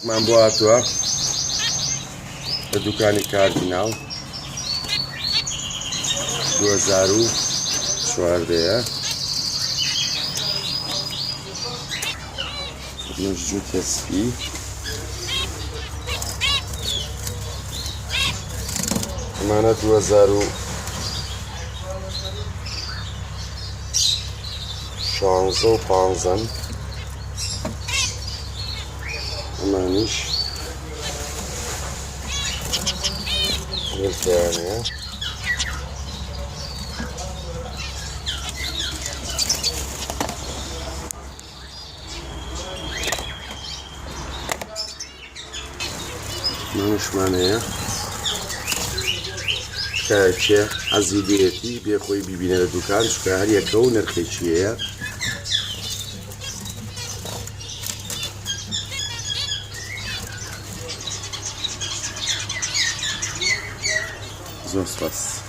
من بۆ هاتووە لە دوکانی کاردیناڵ 2014 نوژجو تەسپی ئەمانە 2016 و 15 ئەمانیش وێلکەیانەیە مانشمانەیە کایەکێ حەزی لێتی بێ خۆی بیبینە لە دوکان چکە هەر یەکە و نرخێکیەیە زۆر سپاس